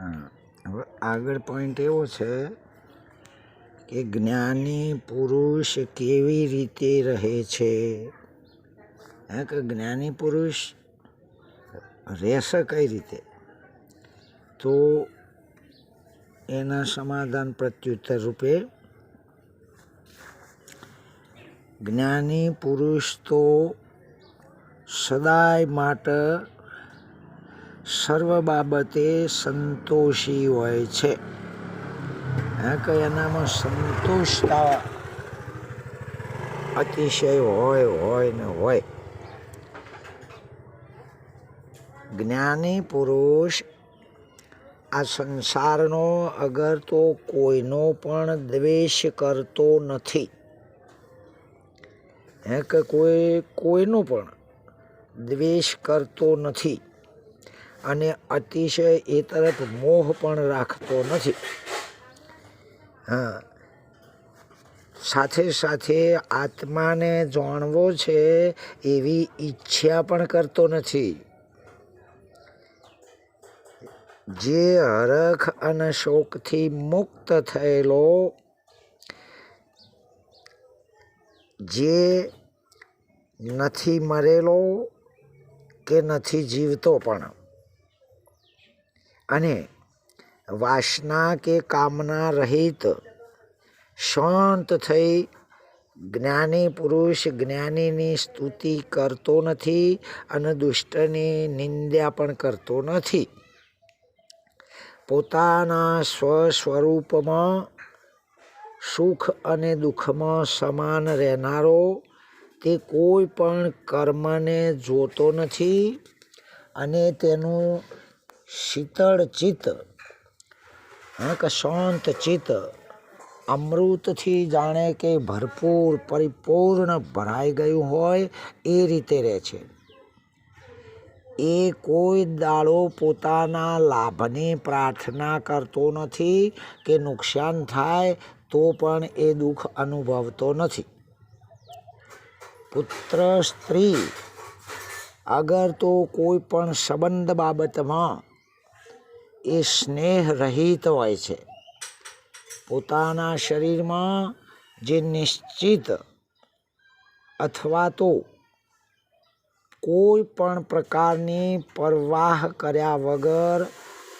હવે આગળ પોઈન્ટ એવો છે કે જ્ઞાની પુરુષ કેવી રીતે રહે છે, કે જ્ઞાની પુરુષ રહેશે કઈ રીતે, તો એના સમાધાન પ્રત્યુત્તર રૂપે જ્ઞાની પુરુષ તો સદાય માટે સર્વ બાબતે સંતોષી હોય છે, કે એનામાં સંતોષતા અતિશય હોય ને હોય. જ્ઞાની પુરુષ આ સંસારનો અગર તો કોઈનો પણ દ્વેષ કરતો નથી, કે કોઈનો પણ દ્વેષ કરતો નથી અને અતિશય એ તરફ મોહ પણ રાખતો નથી. સાથે સાથે આત્માને જાણવો છે એવી ઈચ્છા પણ કરતો નથી. જે હરખ અને શોકથી મુક્ત થયેલો, જે નથી મરેલો કે નથી જીવતો પણ, અને વાસના કે કામના રહિત શાંત થઈ જ્ઞાની પુરુષ જ્ઞાનીની સ્તુતિ કરતો નથી અને દુષ્ટની નિંદા પણ કરતો નથી. પોતાના સ્વસ્વરૂપમાં સુખ અને દુઃખમાં સમાન રહેનારો તે કોઈ પણ કર્મને જોતો નથી અને તેનું શીતળ ચિત્ત, શાંત ચિત્ત અમૃતથી જાણે કે ભરપૂર પરિપૂર્ણ ભરાઈ ગયું હોય એ રીતે રહે છે. એ કોઈ દાડો પોતાના લાભની પ્રાર્થના કરતો નથી કે નુકસાન થાય તો પણ એ દુઃખ અનુભવતો નથી. પુત્ર સ્ત્રી અગર તો કોઈ પણ સંબંધ બાબતમાં એ સ્નેહ રહિત હોય છે. પોતાના શરીરમાં જે નિશ્ચિત અથવા તો કોઈ પણ પ્રકારની પરવાહ કર્યા વગર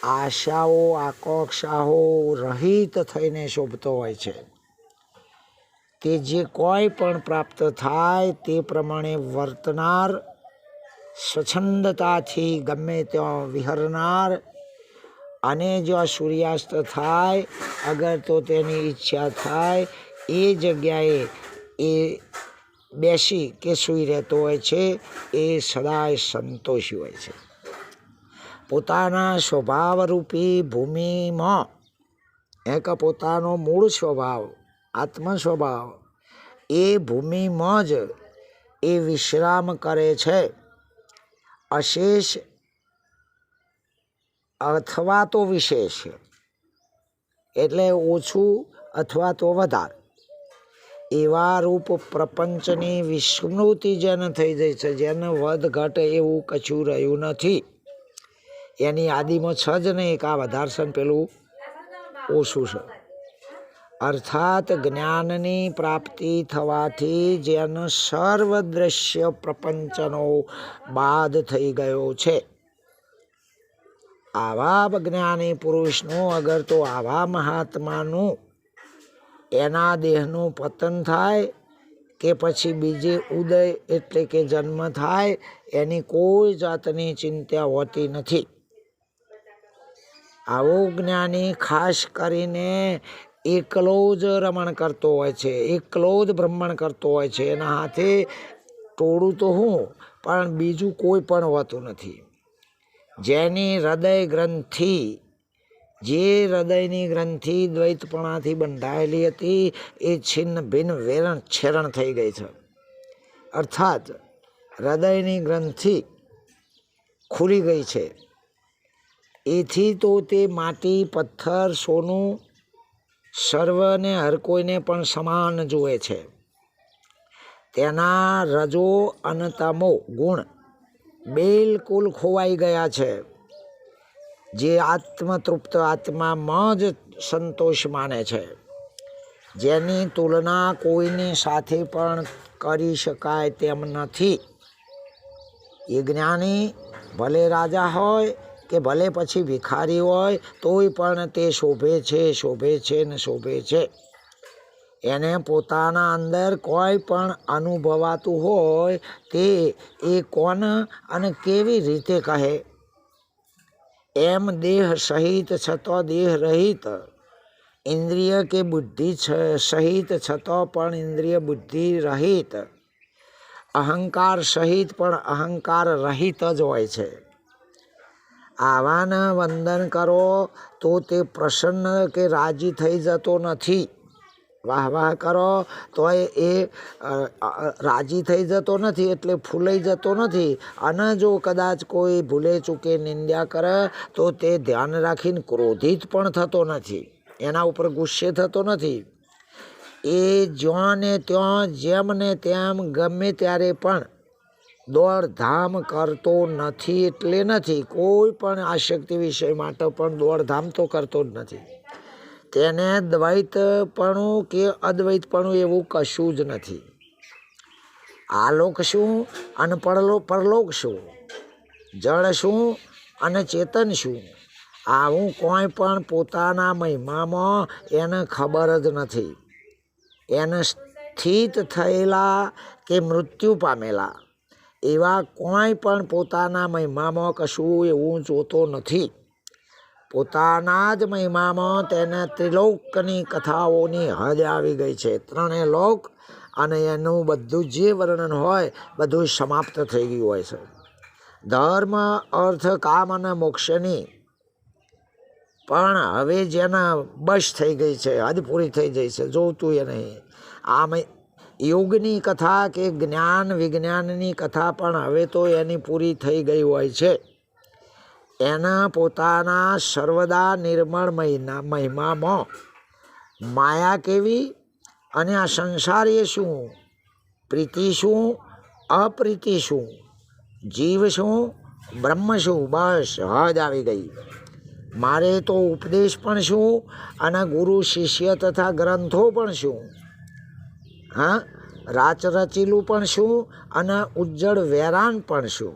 આશાઓ આકાંક્ષાઓ રહિત થઈને શોભતો હોય છે. તે જે કોઈ પણ પ્રાપ્ત થાય તે પ્રમાણે વર્તનાર, સ્વચ્છંદતાથી ગમે ત્યાં વિહરનાર, અને જ્યાં સૂર્યાસ્ત થાય અગર તો તેની ઈચ્છા થાય એ જગ્યાએ એ બેસી કે સૂઈ રહેતો હોય છે. એ સદાય સંતોષી હોય છે. પોતાના સ્વભાવરૂપી ભૂમિમાં પોતાનો મૂળ સ્વભાવ આત્મ સ્વભાવ એ ભૂમિમાં જ એ વિશ્રામ કરે છે. અશેષ અથવા તો વિશેષ એટલે ઓછું અથવા તો વધારે એવા રૂપ પ્રપંચની વિસ્મૃતિ જેને થઈ જાય છે, જેને વધ ઘટ એવું કશું રહ્યું નથી. એની યાદીમાં છે જ નહીં કે આ વધારે છે પેલું ઓછું છે. અર્થાત જ્ઞાનની પ્રાપ્તિ થવાથી જેનો સર્વ દ્રશ્ય પ્રપંચનો બાદ થઈ ગયો છે. આવા જ્ઞાની પુરુષનું અગર તો આવા મહાત્માનું એના દેહનું પતન થાય કે પછી બીજે ઉદય એટલે કે જન્મ થાય એની કોઈ જાતની ચિંતા હોતી નથી. આવો જ્ઞાની ખાસ કરીને એકલો જ રમણ કરતો હોય છે, એકલો જ ભ્રમણ કરતો હોય છે. એના હાથે ટોળું તો હું પણ બીજું કોઈ પણ હોતું નથી. જેની હૃદય ગ્રંથિ, જે હૃદયની ગ્રંથિ દ્વૈતપણાથી બંધાયેલી હતી એ છિન્ન ભિન્ન વેરણ છેરણ થઈ ગઈ છે. અર્થાત હૃદયની ગ્રંથિ ખુલી ગઈ છે. એથી તો તે માટી પથ્થર સોનું સર્વને હર કોઈને પણ સમાન જુએ છે. તેના રજો અને તમો ગુણ બિલકુલ ખોવાઈ ગયા છે. જે આત્મતૃપ્ત આત્મામાં જ સંતોષ માને છે, જેની તુલના કોઈની સાથે પણ કરી શકાય તેમ નથી. એ જ્ઞાની ભલે રાજા હોય કે ભલે પછી ભિખારી હોય તોય પણ તે શોભે છે, શોભે છે ને શોભે છે. એને પોતાના અંદર કોઈ પણ અનુભવાતું હોય તે એ કોણ અને કેવી રીતે કહે? એમ દેહ સહિત છતો દેહ રહિત, ઇન્દ્રિય કે બુદ્ધિ સહિત છતો પણ ઇન્દ્રિય બુદ્ધિ રહિત, અહંકાર સહિત પણ અહંકાર રહિત જ હોય છે. આવાને વંદન કરો તો તે પ્રસન્ન કે રાજી થઈ જતો નથી. વાહ વાહ કરો તો એ રાજી થઈ જતો નથી, એટલે ફૂલાઈ જતો નથી. અને જો કદાચ કોઈ ભૂલે ચૂકે નિંદ્યા કરે તો તે ધ્યાન રાખીને ક્રોધિત પણ થતો નથી, એના ઉપર ગુસ્સે થતો નથી. એ જ્યાં ને ત્યાં જેમ ને તેમ ગમે ત્યારે પણ દોડધામ કરતો નથી. એટલે નથી કોઈ પણ આસક્તિ વિષય માટે પણ દોડધામ તો કરતો જ નથી. તેને દ્વૈતપણું કે અદ્વૈતપણું એવું કશું જ નથી. આલોક શું અને પરલોક શું, જળ શું અને ચેતન શું, આવું કોઈ પણ પોતાના મહિમામાં એને ખબર જ નથી. એને સ્થિત થયેલા કે મૃત્યુ પામેલા એવા કોઈ પણ પોતાના મહિમામાં કશું એવું જોતો નથી. પોતાના જ મહિમામાં તેને ત્રિલોકની કથાઓની હદ આવી ગઈ છે. ત્રણેય લોક અને એનું બધું જે વર્ણન હોય બધું સમાપ્ત થઈ ગયું હોય છે. ધર્મ અર્થ કામ અને મોક્ષની પણ હવે જેના બસ થઈ ગઈ છે, હદ પૂરી થઈ ગઈ છે, જોતું એ નહીં. આમ યોગની કથા કે જ્ઞાન વિજ્ઞાનની કથા પણ હવે તો એની પૂરી થઈ ગઈ હોય છે. એના પોતાના સર્વદા નિર્મળ મહિમામાં માયા કેવી અને આ સંસાર એ શું, પ્રીતિ શું અપ્રીતિ શું, જીવ શું બ્રહ્મ શું, બસ હદ આવી ગઈ. મારે તો ઉપદેશ પણ શું અને ગુરુ શિષ્ય તથા ગ્રંથો પણ શું, હા રાચ રચેલું પણ શું અને ઉજ્જળ વેરાન પણ શું,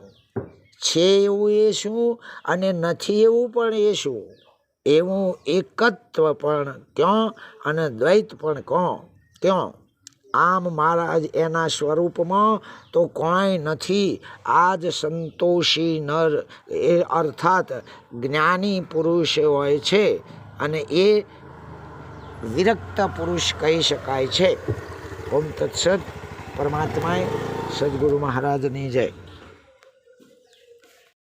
છે એવું એ શું અને નથી એવું પણ એ શું, એવું એકત્વ પણ ક્યાં અને દ્વૈત પણ ક્યાં? આમ મહારાજ એના સ્વરૂપમાં તો કોઈ નથી. આ જ સંતોષી નર એ અર્થાત જ્ઞાની પુરુષ હોય છે અને એ વિરક્ત પુરુષ કહી શકાય છે. ઓમ તત્સત. પરમાત્માએ સદગુરુ મહારાજની જય.